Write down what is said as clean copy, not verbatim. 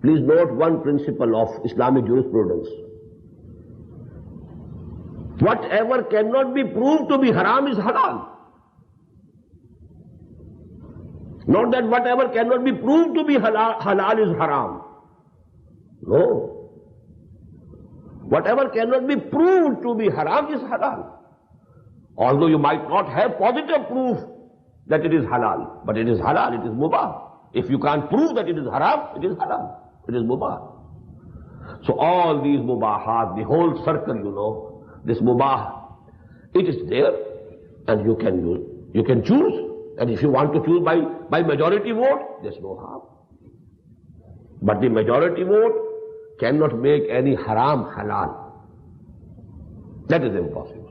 Please note one principle of Islamic jurisprudence. Whatever cannot be proved to be haram is halal. Not that whatever cannot be proved to be halal is haram. No. Whatever cannot be proved to be haram is halal. Although you might not have positive proof that it is halal, but it is halal, it is mubah. If you can't prove that it is haram, it is halal, it is mubah. So all these mubahat, the whole circle, this mubah, it is there, and you can choose. And if you want to choose by majority vote, there's no harm. But the majority vote cannot make any haram halal. That is impossible.